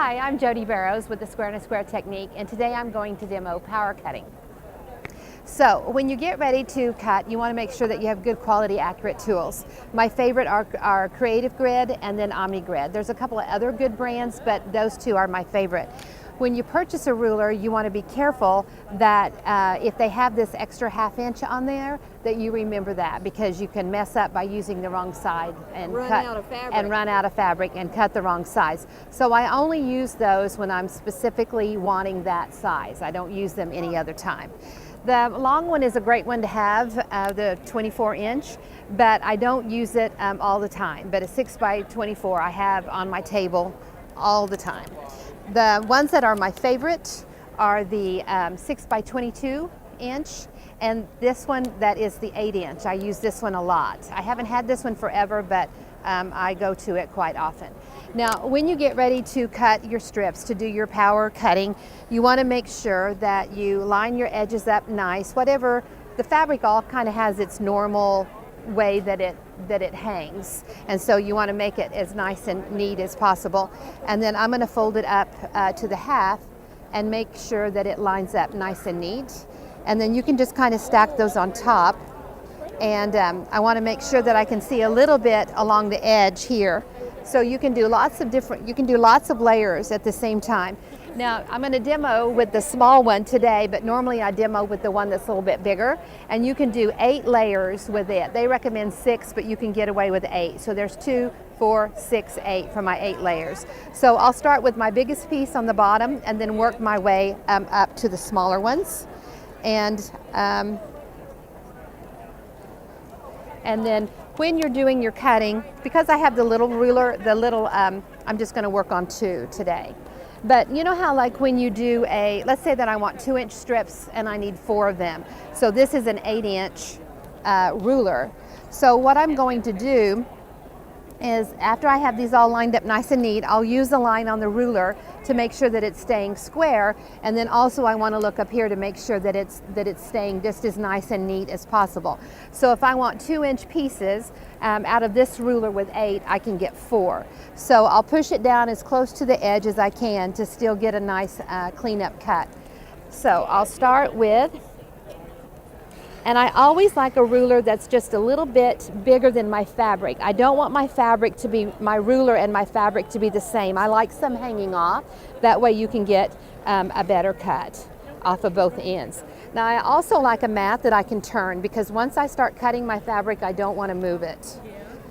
Hi, I'm Jodi Barrows with the Square and a Square technique, and today I'm going to demo power cutting. So when you get ready to cut, you want to make sure that you have good quality, accurate tools. My favorite are Creative Grid and then Omni Grid. There's a couple of other good brands, but those two are my favorite. When you purchase a ruler, you want to be careful that if they have this extra half inch on there, that you remember that, because you can mess up by using the wrong side and run out of fabric and cut the wrong size. So I only use those when I'm specifically wanting that size. I don't use them any other time. The long one is a great one to have, the 24 inch, but I don't use it all the time. But a 6 by 24 I have on my table all the time. The ones that are my favorite are the 6 by 22 inch, and this one that is the 8 inch. I use this one a lot. I haven't had this one forever, but I go to it quite often. Now, when you get ready to cut your strips, to do your power cutting, you want to make sure that you line your edges up nice. Whatever, the fabric all kind of has its normal way that it hangs, and so you want to make it as nice and neat as possible. And then I'm going to fold it up to the half and make sure that it lines up nice and neat, and then you can just kind of stack those on top. And I want to make sure that I can see a little bit along the edge here, so you can do lots of layers at the same time. Now, I'm going to demo with the small one today, but normally I demo with the one that's a little bit bigger, and you can do 8 layers with it. They recommend 6, but you can get away with 8. So there's 2, 4, 6, 8 for my 8 layers. So I'll start with my biggest piece on the bottom and then work my way up to the smaller ones. And then when you're doing your cutting, because I have the little ruler, I'm just going to work on 2 today. But you know how, like, when you do let's say that I want 2 inch strips and I need 4 of them. So this is an 8 inch ruler. So what I'm going to do is, after I have these all lined up nice and neat, I'll use the line on the ruler to make sure that it's staying square, and then also I want to look up here to make sure that it's staying just as nice and neat as possible. So if I want 2 inch pieces out of this ruler with 8, I can get 4. So I'll push it down as close to the edge as I can to still get a nice clean up cut. So I'll start with, and I always like a ruler that's just a little bit bigger than my fabric. I don't want my ruler and my fabric to be the same. I like some hanging off. That way you can get a better cut off of both ends. Now, I also like a mat that I can turn, because once I start cutting my fabric, I don't want to move it.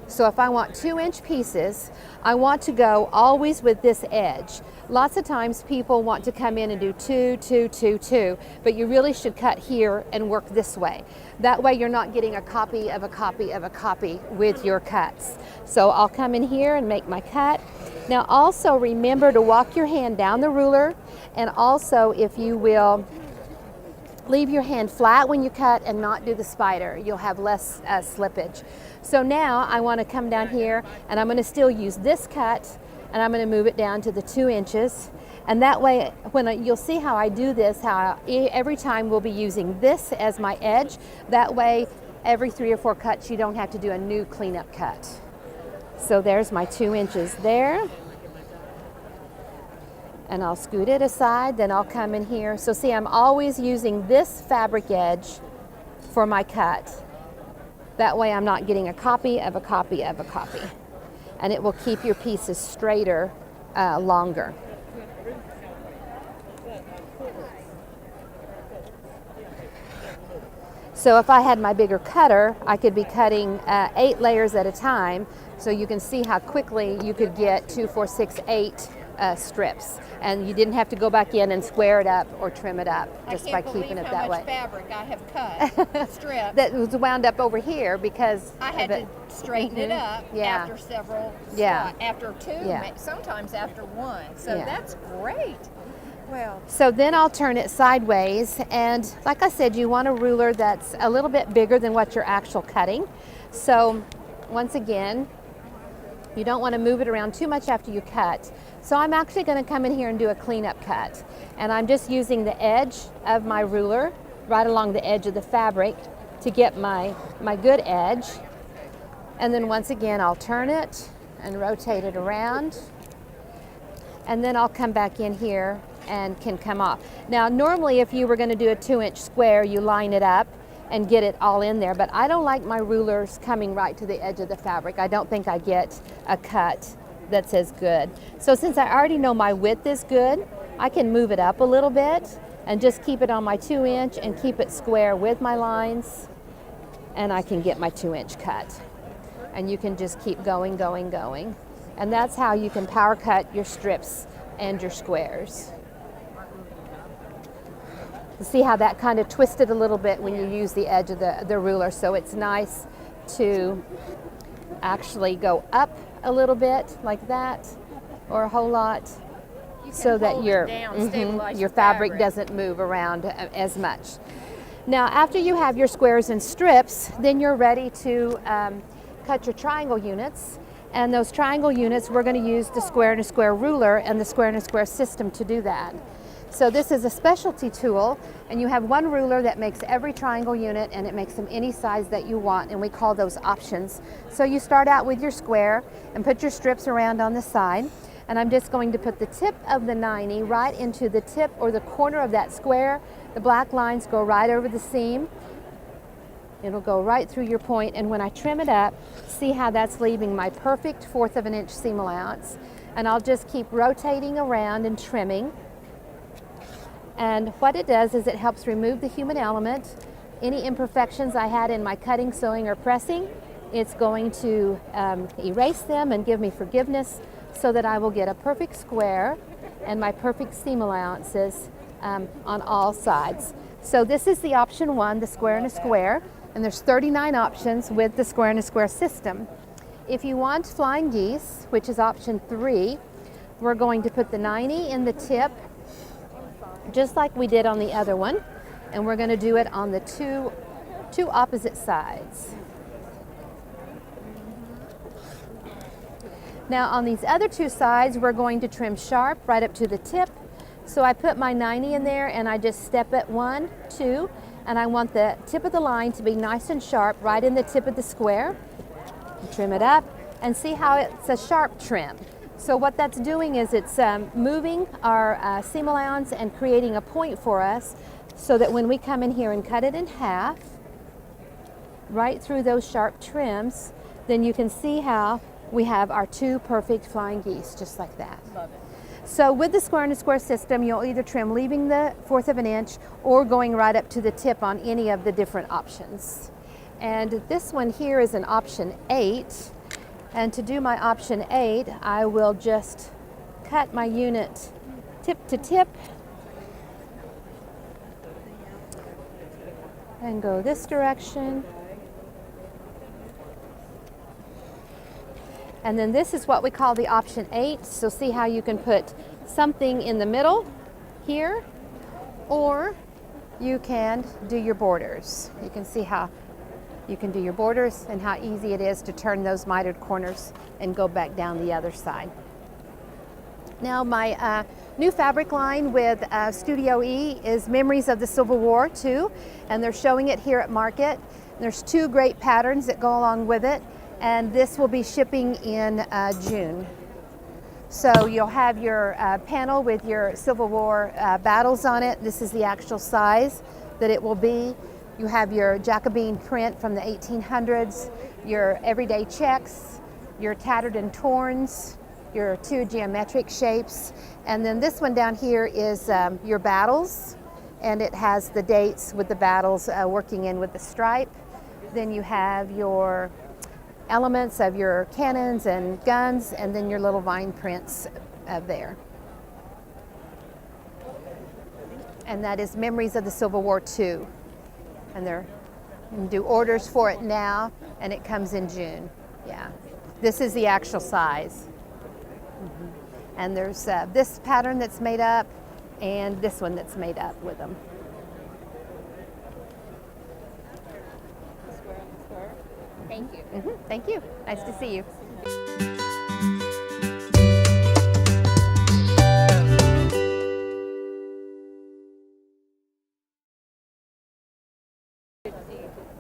So if I want 2 inch pieces, I want to go always with this edge. Lots of times people want to come in and do 2, 2, 2, 2, but you really should cut here and work this way. That way you're not getting a copy of a copy of a copy with your cuts. So I'll come in here and make my cut. Now, also remember to walk your hand down the ruler, and also, if you will, leave your hand flat when you cut and not do the spider. You'll have less slippage. So now I want to come down here, and I'm going to still use this cut, and I'm going to move it down to the 2 inches. And that way, you'll see how I do this, how every time we'll be using this as my edge. That way, every 3 or 4 cuts, you don't have to do a new cleanup cut. So there's my 2 inches there. And I'll scoot it aside, then I'll come in here. So see, I'm always using this fabric edge for my cut. That way I'm not getting a copy of a copy of a copy. And it will keep your pieces straighter longer. So if I had my bigger cutter, I could be cutting 8 layers at a time. So you can see how quickly you could get 2, 4, 6, 8 strips, and you didn't have to go back in and square it up or trim it up just by keeping it that way. I can't believe how much fabric I have cut, strips. That was wound up over here because I had to straighten it up after several spots, after 2, sometimes after 1. So that's great. Well, so then I'll turn it sideways, and like I said, you want a ruler that's a little bit bigger than what you're actual cutting. So once again, you don't want to move it around too much after you cut. So I'm actually going to come in here and do a cleanup cut. And I'm just using the edge of my ruler right along the edge of the fabric to get my good edge. And then once again, I'll turn it and rotate it around. and then I'll come back in here and can come off. Now normally if you were going to do a 2-inch square, you line it up and get it all in there, but I don't like my rulers coming right to the edge of the fabric. I don't think I get a cut that's as good. So since I already know my width is good, I can move it up a little bit and just keep it on my 2-inch and keep it square with my lines, and I can get my 2-inch cut. And you can just keep going, going, going. And that's how you can power cut your strips and your squares. You see how that kind of twisted a little bit when you use the edge of the ruler, so it's nice to actually go up a little bit like that, or a whole lot, so that your fabric doesn't move around as much. Now after you have your squares and strips, then you're ready to cut your triangle units. And those triangle units, we're going to use the square and a square ruler and the square and a square system to do that. So this is a specialty tool, and you have one ruler that makes every triangle unit, and it makes them any size that you want, and we call those options. So you start out with your square and put your strips around on the side, and I'm just going to put the tip of the 90 right into the tip or the corner of that square. The black lines go right over the seam. It'll go right through your point, and when I trim it up, see how that's leaving my perfect 1/4 of an inch seam allowance. And I'll just keep rotating around and trimming. And what it does is it helps remove the human element. Any imperfections I had in my cutting, sewing, or pressing, it's going to erase them and give me forgiveness, so that I will get a perfect square and my perfect seam allowances on all sides. So this is the option 1, the square and a square, and there's 39 options with the square and a square system. If you want flying geese, which is option 3, we're going to put the 90 in the tip, just like we did on the other one, and we're going to do it on the two opposite sides. Now on these other 2 sides, we're going to trim sharp right up to the tip. So I put my 90 in there, and I just step it 1, 2, and I want the tip of the line to be nice and sharp right in the tip of the square. Trim it up, and see how it's a sharp trim. So what that's doing is it's moving our seam allowance and creating a point for us, so that when we come in here and cut it in half, right through those sharp trims, then you can see how we have our 2 perfect flying geese, just like that. Love it. So with the square and a square system, you'll either trim leaving the 1/4 of an inch or going right up to the tip on any of the different options. And this one here is an option 8. And to do my option 8, I will just cut my unit tip to tip and go this direction. And then this is what we call the option 8. So see how you can put something in the middle here, or you can do your borders. You can see how you can do your borders and how easy it is to turn those mitered corners and go back down the other side. Now my new fabric line with Studioe is Memories of the Civil War 2, and they're showing it here at market. There's 2 great patterns that go along with it, and this will be shipping in June. So you'll have your panel with your Civil War battles on it. This is the actual size that it will be. You have your Jacobean print from the 1800s, your everyday checks, your tattered and torns, your 2 geometric shapes, and then this one down here is your battles, and it has the dates with the battles working in with the stripe. Then you have your elements of your cannons and guns, and then your little vine prints there. And that is Memories of the Civil War 2. And you can do orders for it now, and it comes in June. Yeah, this is the actual size. And there's this pattern that's made up, and this one that's made up with them. Thank you. Thank you. Nice to see you.